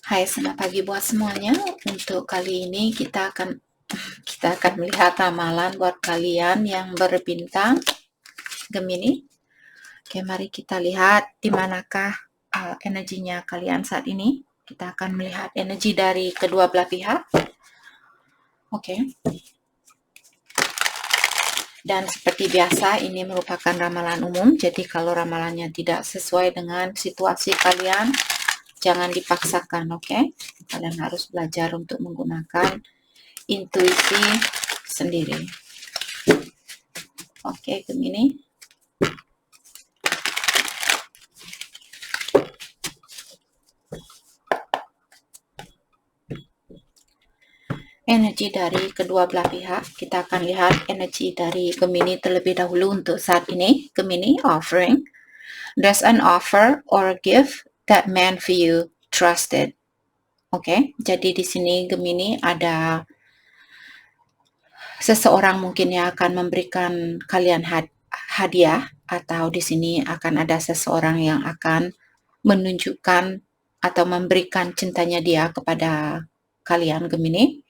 Hai, selamat pagi buat semuanya. Untuk kali ini kita akan melihat ramalan buat kalian yang berbintang Gemini. Oke, mari kita lihat di manakah energinya kalian saat ini. Kita akan melihat energi dari kedua belah pihak. Oke. Dan seperti biasa, ini merupakan ramalan umum. Jadi kalau ramalannya tidak sesuai dengan situasi kalian, jangan dipaksakan, oke? Kalian harus belajar untuk menggunakan intuisi sendiri. Oke, Gemini. Energi dari kedua belah pihak. Kita akan lihat energi dari Gemini terlebih dahulu untuk saat ini. Gemini offering. There's an offer or a gift that meant for you trusted. Oke, jadi di sini Gemini ada seseorang mungkin yang akan memberikan kalian hadiah, atau di sini akan ada seseorang yang akan menunjukkan atau memberikan cintanya dia kepada kalian Gemini.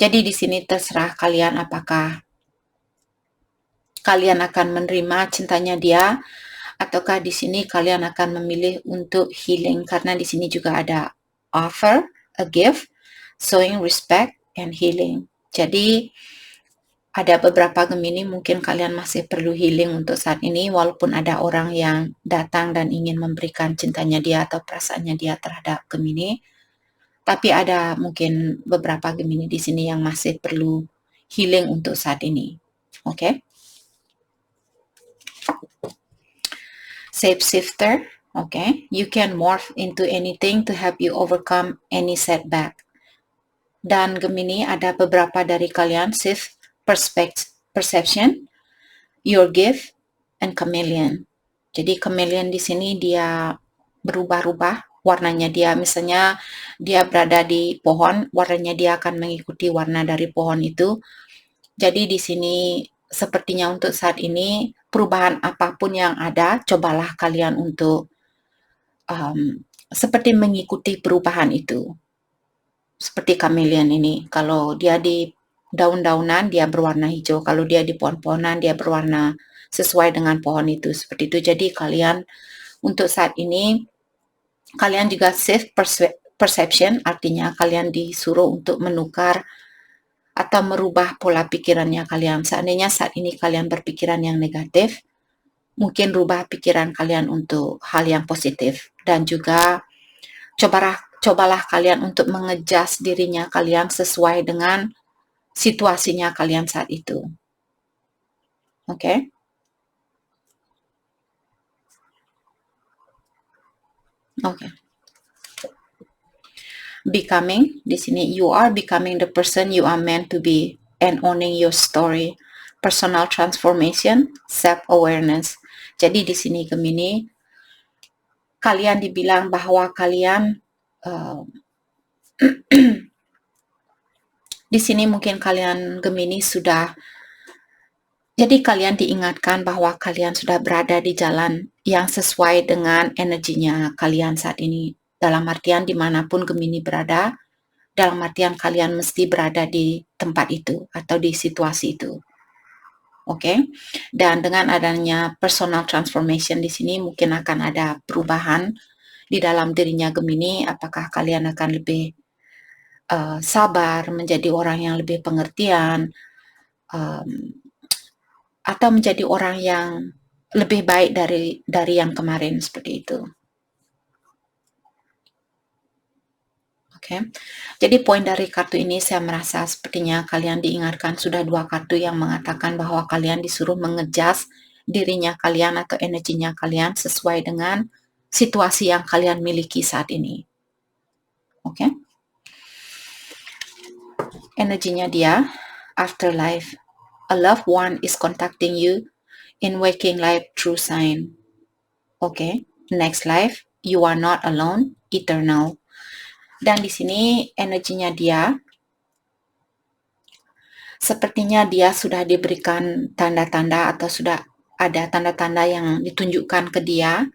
Jadi di sini terserah kalian apakah kalian akan menerima cintanya dia, ataukah di sini kalian akan memilih untuk healing, karena di sini juga ada offer, a gift, showing respect and healing. Jadi ada beberapa Gemini mungkin kalian masih perlu healing untuk saat ini, walaupun ada orang yang datang dan ingin memberikan cintanya dia atau perasaannya dia terhadap Gemini. Tapi ada mungkin beberapa Gemini di sini yang masih perlu healing untuk saat ini. Oke. Shapeshifter. Okay. You can morph into anything to help you overcome any setback. Dan Gemini ada beberapa dari kalian shift perception, your gift, and chameleon. Jadi chameleon di sini dia berubah-ubah warnanya dia. Misalnya dia berada di pohon, warnanya dia akan mengikuti warna dari pohon itu. Jadi di sini sepertinya untuk saat ini perubahan apapun yang ada, cobalah kalian untuk seperti mengikuti perubahan itu. Seperti chameleon ini, kalau dia di daun-daunan dia berwarna hijau, kalau dia di pohon-pohonan dia berwarna sesuai dengan pohon itu, seperti itu. Jadi kalian untuk saat ini kalian juga shift perception, artinya kalian disuruh untuk menukar atau merubah pola pikirannya kalian. Seandainya saat ini kalian berpikiran yang negatif, mungkin rubah pikiran kalian untuk hal yang positif. Dan juga cobalah kalian untuk mengejas dirinya kalian sesuai dengan situasinya kalian saat itu. Oke? Oke. Becoming, di sini you are becoming the person you are meant to be and owning your story. Personal transformation, self-awareness. Jadi di sini Gemini, kalian dibilang bahwa kalian di sini mungkin kalian Gemini jadi kalian diingatkan bahwa kalian sudah berada di jalan yang sesuai dengan energinya kalian saat ini. Dalam artian dimanapun Gemini berada, dalam artian kalian mesti berada di tempat itu atau di situasi itu. Oke. Dan dengan adanya personal transformation di sini mungkin akan ada perubahan di dalam dirinya Gemini. Apakah kalian akan lebih sabar, menjadi orang yang lebih pengertian, atau menjadi orang yang lebih baik dari yang kemarin, seperti itu. Oke. Jadi poin dari kartu ini saya merasa sepertinya kalian diingatkan, sudah 2 kartu yang mengatakan bahwa kalian disuruh mengejas dirinya kalian atau energinya kalian sesuai dengan situasi yang kalian miliki saat ini. Oke. Energinya dia, afterlife. A loved one is contacting you in waking life through sign. Oke. Next life, you are not alone, eternal. Dan di sini energinya dia, sepertinya dia sudah diberikan tanda-tanda atau sudah ada tanda-tanda yang ditunjukkan ke dia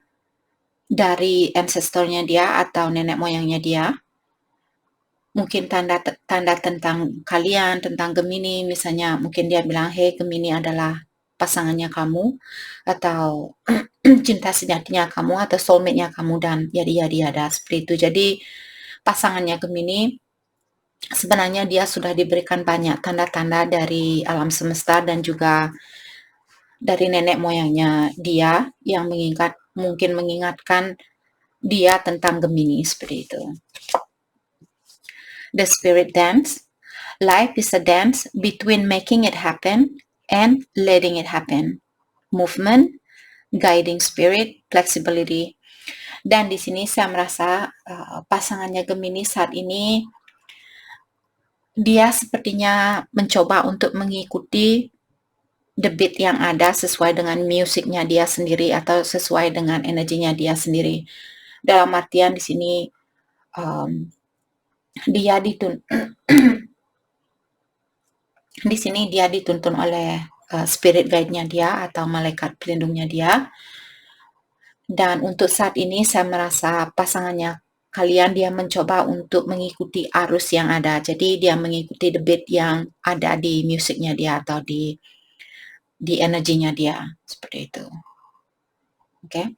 dari ancestornya dia atau nenek moyangnya dia. Mungkin tanda tentang kalian, tentang Gemini, misalnya mungkin dia bilang, hey Gemini adalah pasangannya kamu, atau cinta sejatinya kamu, atau soulmate-nya kamu, dan yadi-yadi ada seperti itu. Jadi pasangannya Gemini sebenarnya dia sudah diberikan banyak tanda-tanda dari alam semesta dan juga dari nenek moyangnya dia yang mungkin mengingatkan dia tentang Gemini seperti itu. The spirit dance. Life is a dance between making it happen and letting it happen. Movement, guiding spirit, flexibility. Dan di sini saya merasa pasangannya Gemini saat ini dia sepertinya mencoba untuk mengikuti the beat yang ada sesuai dengan musiknya dia sendiri atau sesuai dengan energinya dia sendiri. Dalam artian di sini dia di sini dia dituntun oleh spirit guide-nya dia atau malaikat pelindungnya dia. Dan untuk saat ini saya merasa pasangannya kalian dia mencoba untuk mengikuti arus yang ada. Jadi dia mengikuti the beat yang ada di musiknya dia atau di energinya dia seperti itu. Oke.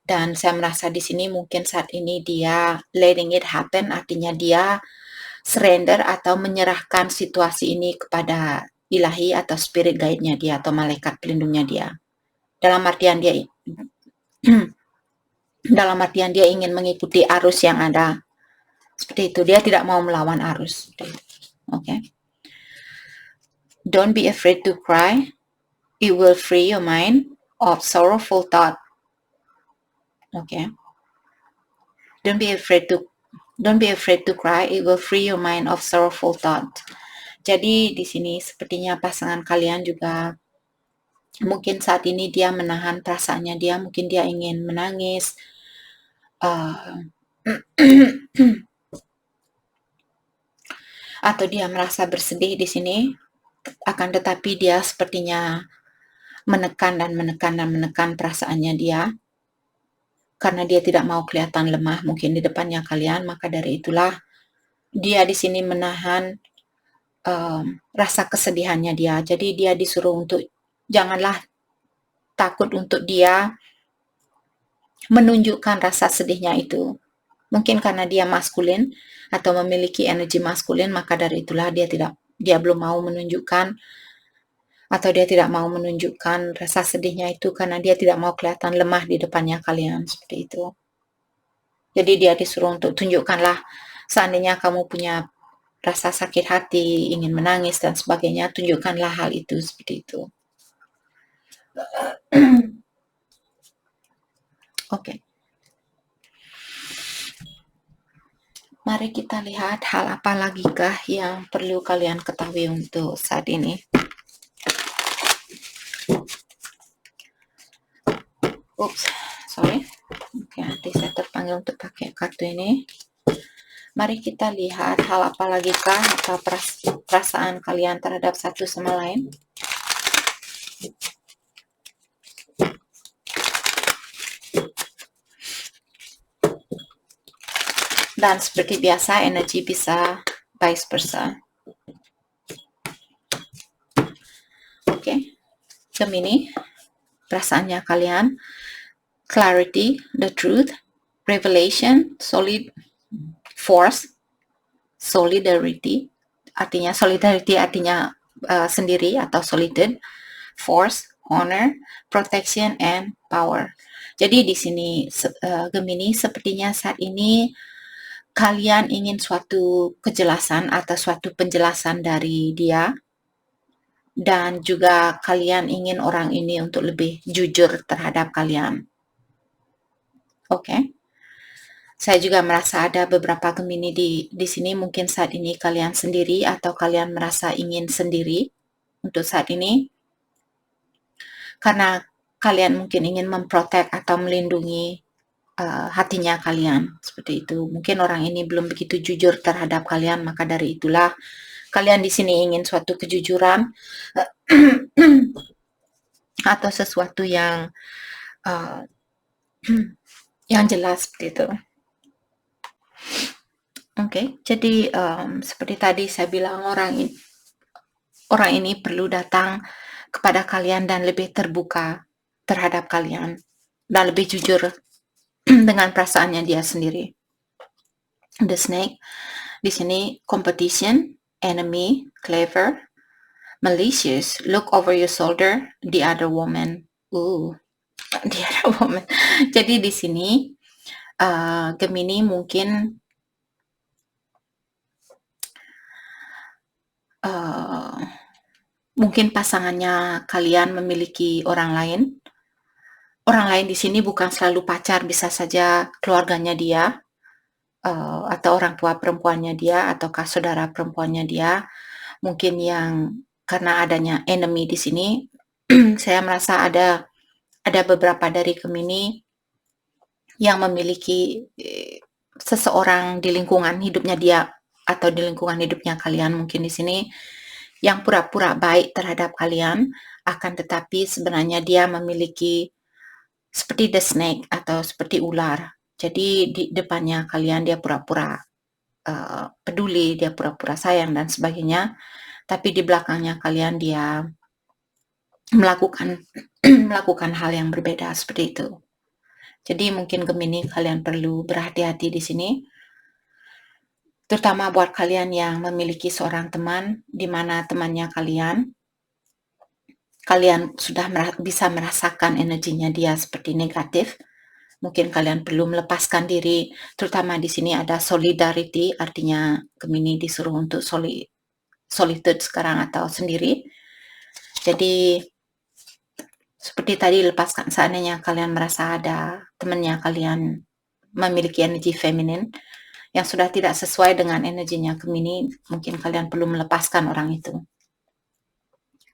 Dan saya merasa di sini mungkin saat ini dia letting it happen, artinya dia surrender atau menyerahkan situasi ini kepada ilahi atau spirit guide-nya dia atau malaikat pelindungnya dia. Dalam artian dia ingin mengikuti arus yang ada. Seperti itu, dia tidak mau melawan arus. Okay. Don't be afraid to cry. It will free your mind of sorrowful thought. Okay. Don't be afraid to cry. It will free your mind of sorrowful thought. Jadi di sini sepertinya pasangan kalian juga mungkin saat ini dia menahan perasaannya dia, mungkin dia ingin menangis, atau dia merasa bersedih di sini, akan tetapi dia sepertinya menekan perasaannya dia, karena dia tidak mau kelihatan lemah mungkin di depannya kalian, maka dari itulah dia di sini menahan rasa kesedihannya dia. Jadi dia disuruh untuk janganlah takut untuk dia menunjukkan rasa sedihnya itu. Mungkin karena dia maskulin atau memiliki energi maskulin, maka dari itulah dia belum mau menunjukkan atau dia tidak mau menunjukkan rasa sedihnya itu karena dia tidak mau kelihatan lemah di depannya kalian seperti itu. Jadi dia disuruh untuk tunjukkanlah, seandainya kamu punya rasa sakit hati, ingin menangis dan sebagainya, tunjukkanlah hal itu seperti itu. Oke. Mari kita lihat hal apa lagikah yang perlu kalian ketahui untuk saat ini. Oops, sorry. Oke, nanti saya terpanggil untuk pakai kartu ini. Mari kita lihat hal apa lagikah atau perasaan kalian terhadap satu sama lain. Dan seperti biasa, energi bisa vice versa. Oke, Gemini, perasaannya kalian, clarity, the truth, revelation, solid, force, solidarity artinya sendiri atau solitude, force, honor, protection, and power. Jadi di sini Gemini sepertinya saat ini kalian ingin suatu kejelasan atau suatu penjelasan dari dia, dan juga kalian ingin orang ini untuk lebih jujur terhadap kalian. Oke. Saya juga merasa ada beberapa Gemini di sini, mungkin saat ini kalian sendiri atau kalian merasa ingin sendiri untuk saat ini. Karena kalian mungkin ingin memprotek atau melindungi hatinya kalian, seperti itu. Mungkin orang ini belum begitu jujur terhadap kalian, maka dari itulah kalian di sini ingin suatu kejujuran atau sesuatu yang yang jelas seperti itu. Oke, jadi seperti tadi saya bilang orang ini perlu datang kepada kalian dan lebih terbuka terhadap kalian dan lebih jujur dengan perasaannya dia sendiri. The snake di sini competition, enemy, clever, malicious, look over your shoulder, the other woman. The other woman. Jadi di sini Gemini mungkin mungkin pasangannya kalian memiliki orang lain. Orang lain di sini bukan selalu pacar, bisa saja keluarganya dia, atau orang tua perempuannya dia, ataukah saudara perempuannya dia. Mungkin yang karena adanya enemy di sini, saya merasa ada beberapa dari Gemini yang memiliki seseorang di lingkungan hidupnya dia atau di lingkungan hidupnya kalian mungkin di sini yang pura-pura baik terhadap kalian, akan tetapi sebenarnya dia memiliki seperti the snake atau seperti ular. Jadi di depannya kalian dia pura-pura peduli, dia pura-pura sayang dan sebagainya, tapi di belakangnya kalian dia melakukan melakukan hal yang berbeda seperti itu. Jadi mungkin Gemini kalian perlu berhati-hati di sini, terutama buat kalian yang memiliki seorang teman di mana temannya kalian sudah bisa merasakan energinya dia seperti negatif. Mungkin kalian perlu melepaskan diri, terutama di sini ada solidarity, artinya Gemini disuruh untuk solitude sekarang atau sendiri. Jadi seperti tadi, lepaskan seandainya kalian merasa ada temannya kalian memiliki energi feminin yang sudah tidak sesuai dengan energinya Gemini, mungkin kalian perlu melepaskan orang itu.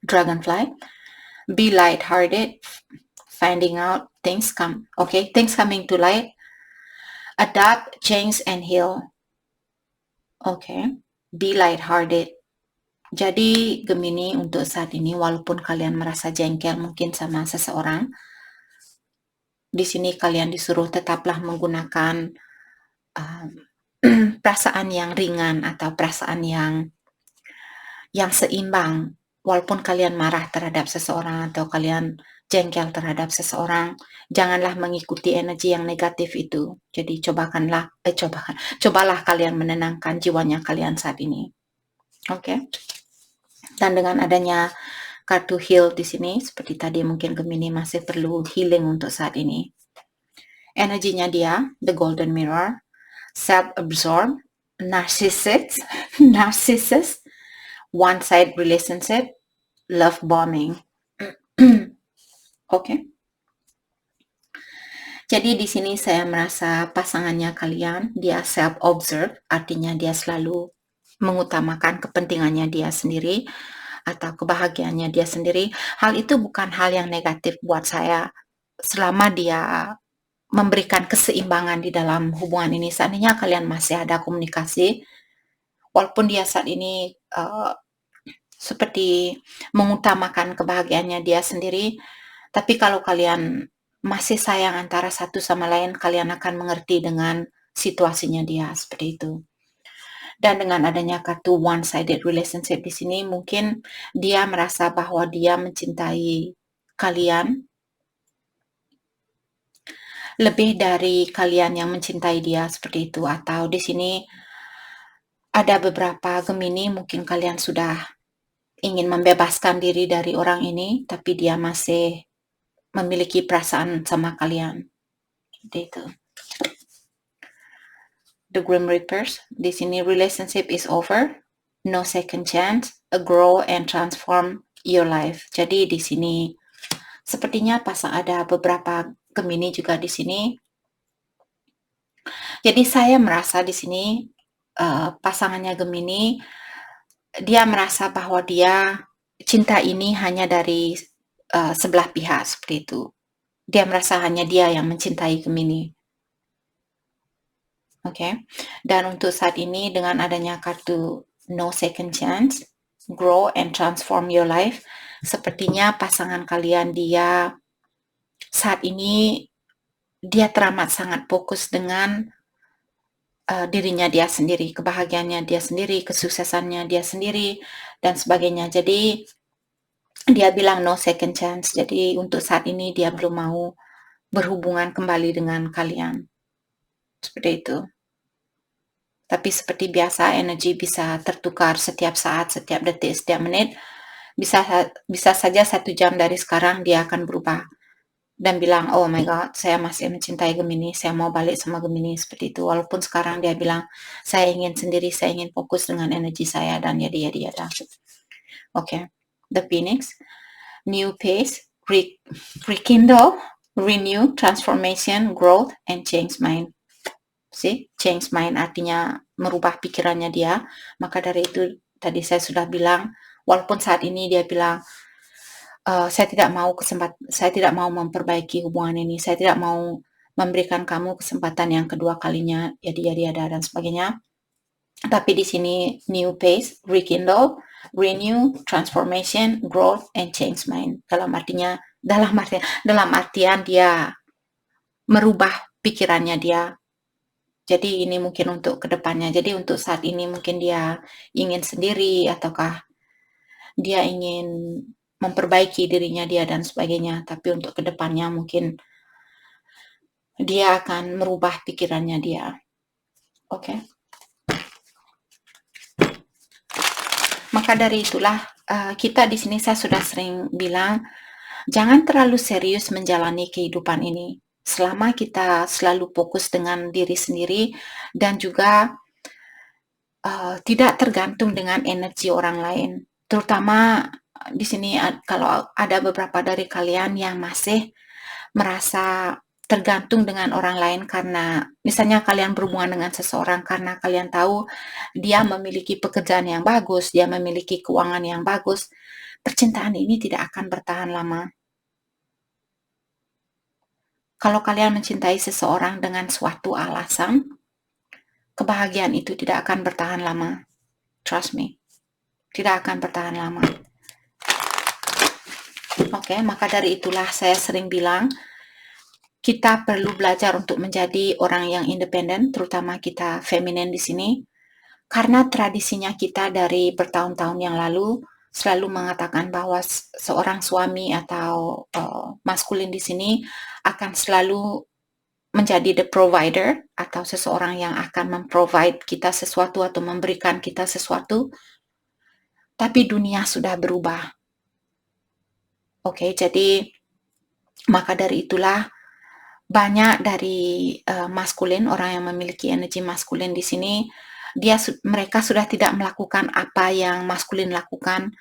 Dragonfly, be light-hearted, finding out things coming to light, adapt, change, and heal. Be light-hearted. Jadi Gemini untuk saat ini, walaupun kalian merasa jengkel mungkin sama seseorang, di sini kalian disuruh tetaplah menggunakan perasaan yang ringan atau perasaan yang seimbang. Walaupun kalian marah terhadap seseorang atau kalian jengkel terhadap seseorang, janganlah mengikuti energi yang negatif itu. Jadi cobalah kalian menenangkan jiwanya kalian saat ini. Dan dengan adanya kartu heal di sini, seperti tadi mungkin Gemini masih perlu healing untuk saat ini. Energinya dia, the golden mirror, self-absorbed, narcissist, one-side relationship, love bombing. Jadi di sini saya merasa pasangannya kalian, dia self-observed, artinya dia selalu mengutamakan kepentingannya dia sendiri atau kebahagiaannya dia sendiri. Hal itu bukan hal yang negatif buat saya selama dia memberikan keseimbangan di dalam hubungan ini. Seandainya kalian masih ada komunikasi, walaupun dia saat ini seperti mengutamakan kebahagiaannya dia sendiri, tapi kalau kalian masih sayang antara satu sama lain, kalian akan mengerti dengan situasinya dia seperti itu. Dan dengan adanya kartu one-sided relationship di sini, mungkin dia merasa bahwa dia mencintai kalian lebih dari kalian yang mencintai dia seperti itu. Atau di sini ada beberapa Gemini, mungkin kalian sudah ingin membebaskan diri dari orang ini, tapi dia masih memiliki perasaan sama kalian. Seperti itu. The Grim Reapers, di sini relationship is over, no second chance, grow and transform your life. Jadi di sini sepertinya ada beberapa Gemini juga di sini. Jadi saya merasa di sini pasangannya Gemini, dia merasa bahwa cinta ini hanya dari sebelah pihak seperti itu. Dia merasa hanya dia yang mencintai Gemini. Dan untuk saat ini dengan adanya kartu no second chance, grow and transform your life, sepertinya pasangan kalian dia saat ini dia teramat sangat fokus dengan dirinya dia sendiri, kebahagiaannya dia sendiri, kesuksesannya dia sendiri, dan sebagainya. Jadi dia bilang no second chance. Jadi untuk saat ini dia belum mau berhubungan kembali dengan kalian. Seperti itu. Tapi seperti biasa, energi bisa tertukar setiap saat, setiap detik, setiap menit. Bisa saja 1 jam dari sekarang dia akan berubah dan bilang, "Oh my God, saya masih mencintai Gemini, saya mau balik sama Gemini," seperti itu. Walaupun sekarang dia bilang, "Saya ingin sendiri, saya ingin fokus dengan energi saya," dan yada. Okay. The Phoenix, new pace, rekindle, renew, transformation, growth, and change mind. See, change mind artinya merubah pikirannya dia. Maka dari itu tadi saya sudah bilang, walaupun saat ini dia bilang, saya tidak mau memperbaiki hubungan ini, saya tidak mau memberikan kamu kesempatan yang kedua kalinya, yada dan sebagainya. Tapi di sini new pace, rekindle, renew, transformation, growth, and change mind. Dalam artian dia merubah pikirannya dia. Jadi ini mungkin untuk kedepannya. Jadi untuk saat ini mungkin dia ingin sendiri ataukah dia ingin memperbaiki dirinya dia dan sebagainya. Tapi untuk kedepannya mungkin dia akan merubah pikirannya dia. Oke. Maka dari itulah kita di sini saya sudah sering bilang jangan terlalu serius menjalani kehidupan ini. Selama kita selalu fokus dengan diri sendiri dan juga tidak tergantung dengan energi orang lain. Terutama di sini kalau ada beberapa dari kalian yang masih merasa tergantung dengan orang lain karena misalnya kalian berhubungan dengan seseorang karena kalian tahu dia memiliki pekerjaan yang bagus, dia memiliki keuangan yang bagus. Percintaan ini tidak akan bertahan lama. Kalau kalian mencintai seseorang dengan suatu alasan, kebahagiaan itu tidak akan bertahan lama. Trust me. Tidak akan bertahan lama. Oke, maka dari itulah saya sering bilang kita perlu belajar untuk menjadi orang yang independen, terutama kita feminin di sini, karena tradisinya kita dari bertahun-tahun yang lalu selalu mengatakan bahwa seorang suami atau maskulin di sini akan selalu menjadi the provider atau seseorang yang akan memprovide kita sesuatu atau memberikan kita sesuatu. Tapi dunia sudah berubah. Oke, jadi maka dari itulah banyak dari maskulin, orang yang memiliki energi maskulin di sini, mereka sudah tidak melakukan apa yang maskulin lakukan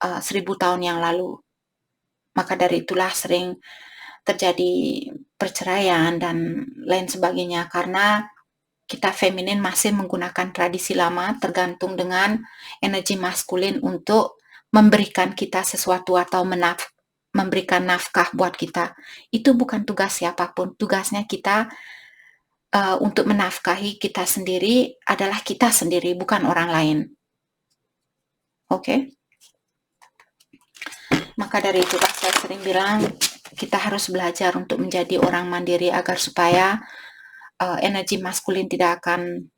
1000 tahun yang lalu. Maka dari itulah sering terjadi perceraian dan lain sebagainya karena kita feminin masih menggunakan tradisi lama tergantung dengan energi maskulin untuk memberikan kita sesuatu atau memberikan nafkah buat kita. Itu bukan tugas siapapun. Tugasnya kita untuk menafkahi kita sendiri adalah kita sendiri, bukan orang lain. Oke? Maka dari itu saya sering bilang kita harus belajar untuk menjadi orang mandiri agar supaya energi maskulin tidak akan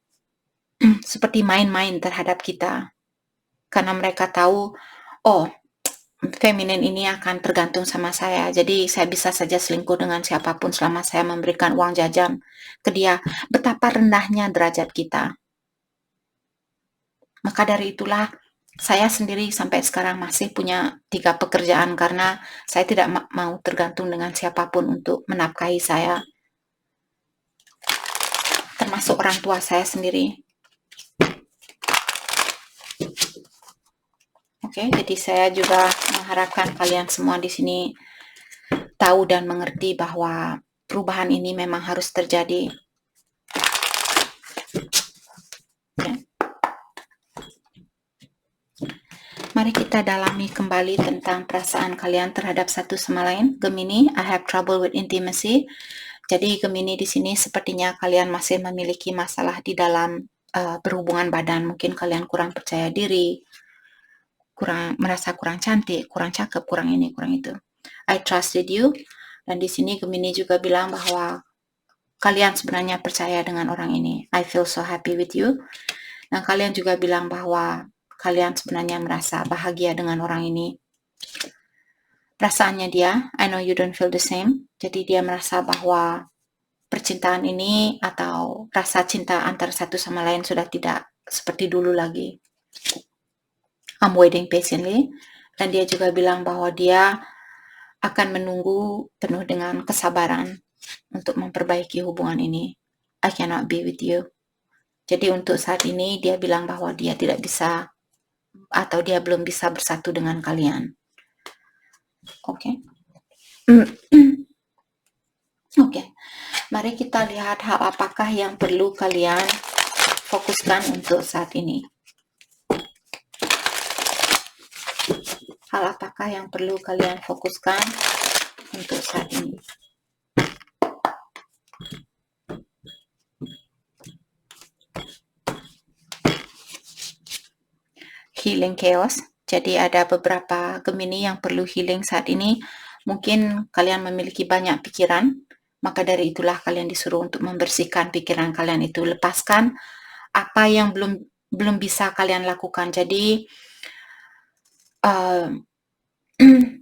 seperti main-main terhadap kita. Karena mereka tahu, oh, feminin ini akan tergantung sama saya. Jadi saya bisa saja selingkuh dengan siapapun selama saya memberikan uang jajan ke dia. Betapa rendahnya derajat kita. Maka dari itulah saya sendiri sampai sekarang masih punya 3 pekerjaan karena saya tidak mau tergantung dengan siapapun untuk menafkahi saya. Termasuk orang tua saya sendiri. Oke, jadi saya juga mengharapkan kalian semua di sini tahu dan mengerti bahwa perubahan ini memang harus terjadi. Mari kita dalami kembali tentang perasaan kalian terhadap satu sama lain. Gemini, I have trouble with intimacy. Jadi Gemini di sini sepertinya kalian masih memiliki masalah di dalam berhubungan badan. Mungkin kalian kurang percaya diri, merasa kurang cantik, kurang cakep, kurang ini, kurang itu. I trusted you. Dan di sini Gemini juga bilang bahwa kalian sebenarnya percaya dengan orang ini. I feel so happy with you. Dan kalian juga bilang bahwa kalian sebenarnya merasa bahagia dengan orang ini. Perasaannya dia, I know you don't feel the same. Jadi dia merasa bahwa percintaan ini atau rasa cinta antara satu sama lain sudah tidak seperti dulu lagi. I'm waiting patiently. Dan dia juga bilang bahwa dia akan menunggu penuh dengan kesabaran untuk memperbaiki hubungan ini. I cannot be with you. Jadi untuk saat ini dia bilang bahwa dia tidak bisa atau dia belum bisa bersatu dengan kalian. Oke. Oke. Mari kita lihat hal apakah yang perlu kalian fokuskan untuk saat ini. Hal apakah yang perlu kalian fokuskan untuk saat ini? Healing chaos. Jadi ada beberapa Gemini yang perlu healing saat ini. Mungkin kalian memiliki banyak pikiran, maka dari itulah kalian disuruh untuk membersihkan pikiran kalian itu. Lepaskan apa yang belum bisa kalian lakukan. Jadi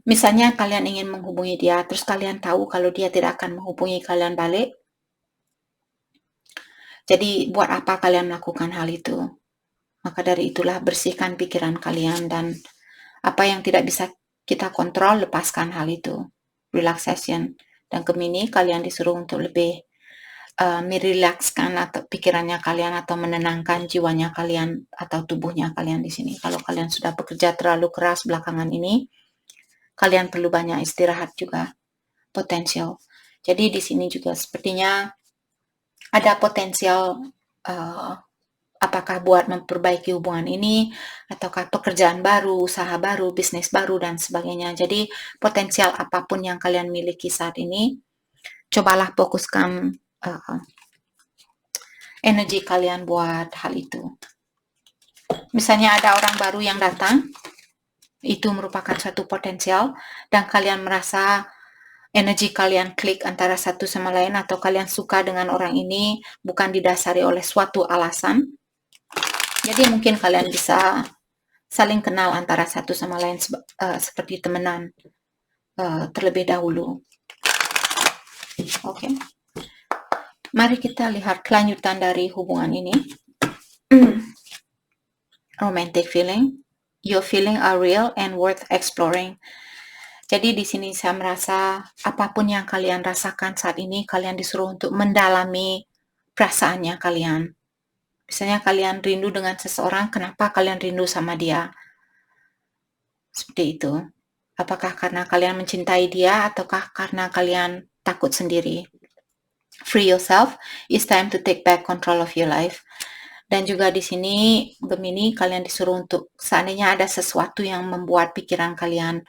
misalnya kalian ingin menghubungi dia, terus kalian tahu kalau dia tidak akan menghubungi kalian balik. Jadi buat apa kalian melakukan hal itu? Maka dari itulah bersihkan pikiran kalian dan apa yang tidak bisa kita kontrol, lepaskan hal itu. Relaxation. Dan Gemini, kalian disuruh untuk lebih merelakskan atau pikirannya kalian atau menenangkan jiwanya kalian atau tubuhnya kalian di sini. Kalau kalian sudah bekerja terlalu keras belakangan ini, kalian perlu banyak istirahat juga. Potensial. Jadi di sini juga sepertinya ada potensial apakah buat memperbaiki hubungan ini, ataukah pekerjaan baru, usaha baru, bisnis baru, dan sebagainya. Jadi potensial apapun yang kalian miliki saat ini, cobalah fokuskan energi kalian buat hal itu. Misalnya ada orang baru yang datang, itu merupakan suatu potensial, dan kalian merasa energi kalian klik antara satu sama lain, atau kalian suka dengan orang ini bukan didasari oleh suatu alasan. Jadi mungkin kalian bisa saling kenal antara satu sama lain seperti temenan terlebih dahulu. Oke. Mari kita lihat kelanjutan dari hubungan ini. Romantic feeling. Your feeling are real and worth exploring. Jadi di sini saya merasa apapun yang kalian rasakan saat ini, kalian disuruh untuk mendalami perasaannya kalian. Misalnya kalian rindu dengan seseorang, kenapa kalian rindu sama dia? Seperti itu. Apakah karena kalian mencintai dia ataukah karena kalian takut sendiri? Free yourself. It's time to take back control of your life. Dan juga di sini Gemini, kalian disuruh untuk seandainya ada sesuatu yang membuat pikiran kalian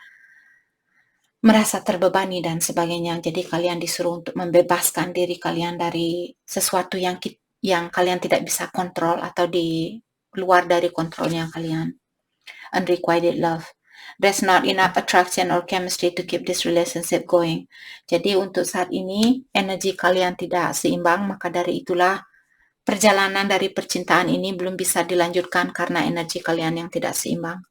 merasa terbebani dan sebagainya. Jadi kalian disuruh untuk membebaskan diri kalian dari sesuatu yang kalian tidak bisa kontrol atau di luar dari kontrolnya kalian. Unrequited love. There's not enough attraction or chemistry to keep this relationship going. Jadi untuk saat ini energi kalian tidak seimbang, maka dari itulah perjalanan dari percintaan ini belum bisa dilanjutkan karena energi kalian yang tidak seimbang.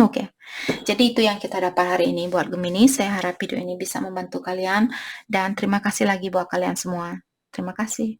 Oke. Jadi itu yang kita dapat hari ini buat Gemini. Saya harap video ini bisa membantu kalian dan terima kasih lagi buat kalian semua. Terima kasih.